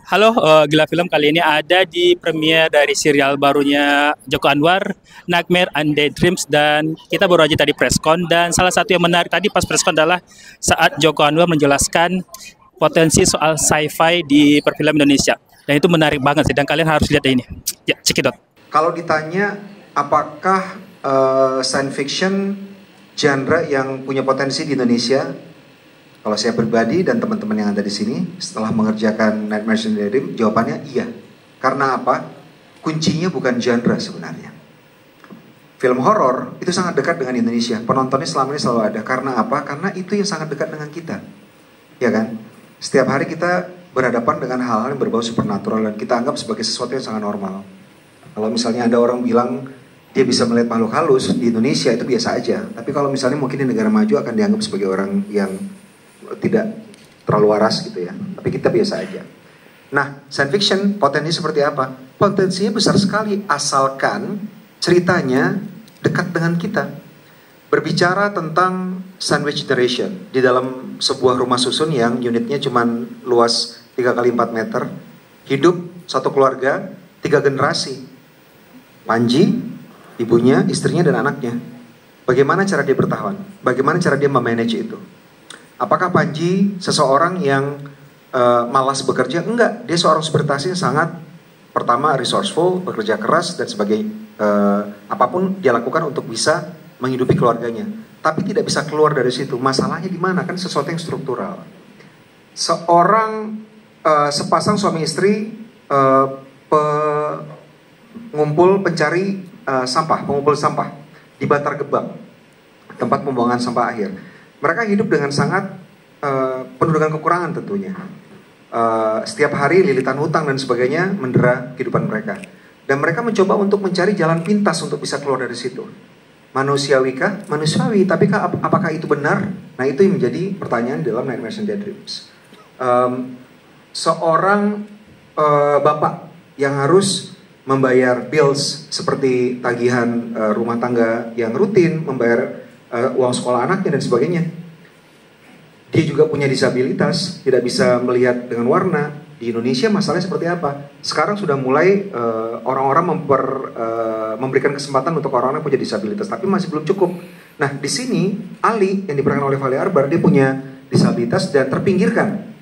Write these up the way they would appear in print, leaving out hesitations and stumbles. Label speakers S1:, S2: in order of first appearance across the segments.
S1: Halo, Gila Film kali ini ada di premiere dari serial barunya Joko Anwar, Nightmare and Daydreams, dan kita baru aja tadi preskon, dan salah satu yang menarik tadi pas preskon adalah saat Joko Anwar menjelaskan potensi soal sci-fi di perfilm Indonesia. Dan itu menarik banget sih, dan kalian harus lihat ini. Ya, cekidot.
S2: Kalau ditanya apakah science fiction genre yang punya potensi di Indonesia, kalau saya pribadi dan teman-teman yang ada di sini setelah mengerjakan Nightmare and Daydreams, jawabannya iya. Karena apa? Kuncinya bukan genre sebenarnya. Film horor itu sangat dekat dengan Indonesia. Penontonnya selama ini selalu ada. Karena apa? Karena itu yang sangat dekat dengan kita. Ya kan? Setiap hari kita berhadapan dengan hal-hal yang berbau supernatural dan kita anggap sebagai sesuatu yang sangat normal. Kalau misalnya ada orang bilang dia bisa melihat makhluk halus di Indonesia, itu biasa aja. Tapi kalau misalnya mungkin di negara maju akan dianggap sebagai orang yang tidak terlalu waras gitu ya. Tapi kita biasa aja. Nah, science fiction potensi seperti apa? Potensinya besar sekali asalkan ceritanya dekat dengan kita. Berbicara tentang sandwich generation di dalam sebuah rumah susun yang unitnya cuma luas 3 kali 4 meter. Hidup satu keluarga, 3 generasi. Panji, ibunya, istrinya, dan anaknya. Bagaimana cara dia bertahan? Bagaimana cara dia memanage itu? Apakah Panji seseorang yang malas bekerja? Enggak, dia seorang superintasi yang sangat, pertama resourceful, bekerja keras dan sebagai apapun dia lakukan untuk bisa menghidupi keluarganya. Tapi tidak bisa keluar dari situ. Masalahnya di mana? Kan sesuatu yang struktural. Sepasang suami istri pengumpul pencari pengumpul sampah di Bantar Gebang, tempat pembuangan sampah akhir. Mereka hidup dengan sangat penuh dengan kekurangan tentunya. Setiap hari lilitan hutang dan sebagainya mendera kehidupan mereka. Dan mereka mencoba untuk mencari jalan pintas untuk bisa keluar dari situ. Manusiawikah? Manusiawi, tapi apakah itu benar? Nah, itu yang menjadi pertanyaan dalam Nightmare and Daydreams. Seorang bapak yang harus membayar bills seperti tagihan rumah tangga yang rutin, membayar uang sekolah anaknya dan sebagainya. Dia juga punya disabilitas, tidak bisa melihat dengan warna. Di Indonesia masalahnya seperti apa? Sekarang sudah mulai orang-orang memberikan kesempatan untuk orang-orang yang punya disabilitas, tapi masih belum cukup. Nah, di sini Ali yang diperankan oleh Fachri Albar, dia punya disabilitas dan terpinggirkan.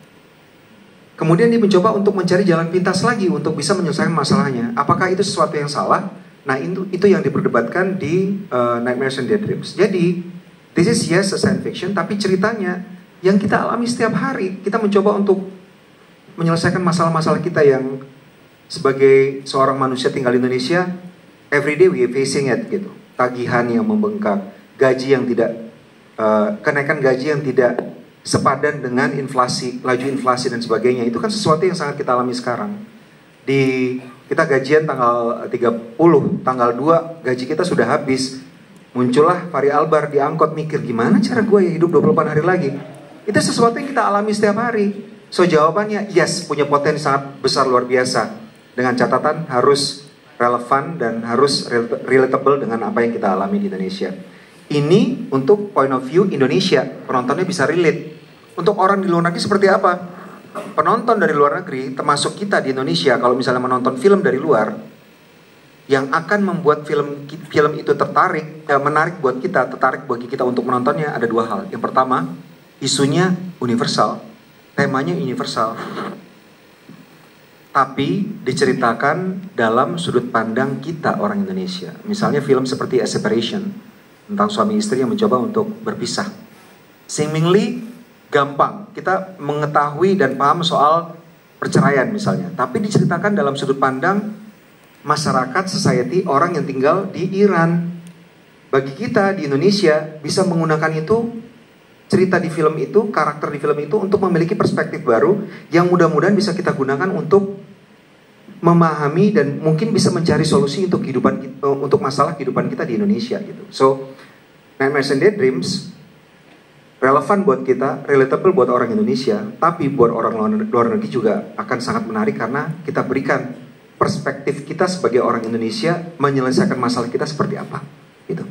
S2: Kemudian dia mencoba untuk mencari jalan pintas lagi untuk bisa menyelesaikan masalahnya. Apakah itu sesuatu yang salah? Nah, itu yang diperdebatkan di Nightmare and Daydreams. Jadi, this is yes a science fiction, tapi ceritanya yang kita alami setiap hari. Kita mencoba untuk menyelesaikan masalah-masalah kita yang sebagai seorang manusia tinggal di Indonesia, everyday we facing it gitu. Tagihan yang membengkak, gaji yang tidak, kenaikan gaji yang tidak sepadan dengan inflasi, laju inflasi dan sebagainya. Itu kan sesuatu yang sangat kita alami sekarang. Kita gajian tanggal 30, tanggal 2 gaji kita sudah habis. Muncullah Fachri Albar di angkot mikir, gimana cara gue ya hidup 28 hari lagi? Itu sesuatu yang kita alami setiap hari. So jawabannya yes, punya potensi sangat besar luar biasa. Dengan catatan harus relevan dan harus relatable dengan apa yang kita alami di Indonesia. Ini untuk point of view Indonesia, penontonnya bisa relate. Untuk orang di luar negeri seperti apa? Penonton dari luar negeri, termasuk kita di Indonesia, kalau misalnya menonton film dari luar, yang akan membuat film itu menarik buat kita, tertarik bagi kita untuk menontonnya, ada 2 hal. Yang pertama, isunya universal, temanya universal, tapi diceritakan dalam sudut pandang kita orang Indonesia. Misalnya film seperti A Separation, tentang suami istri yang mencoba untuk berpisah. Seemingly gampang kita mengetahui dan paham soal perceraian misalnya, tapi diceritakan dalam sudut pandang masyarakat, society, orang yang tinggal di Iran. Bagi kita di Indonesia bisa menggunakan itu, cerita di film itu, karakter di film itu untuk memiliki perspektif baru yang mudah-mudahan bisa kita gunakan untuk memahami dan mungkin bisa mencari solusi untuk untuk masalah kehidupan kita di Indonesia gitu. So, Nightmare and Daydreams relevan buat kita, relatable buat orang Indonesia, tapi buat orang luar negeri juga akan sangat menarik karena kita berikan perspektif kita sebagai orang Indonesia menyelesaikan masalah kita seperti apa gitu.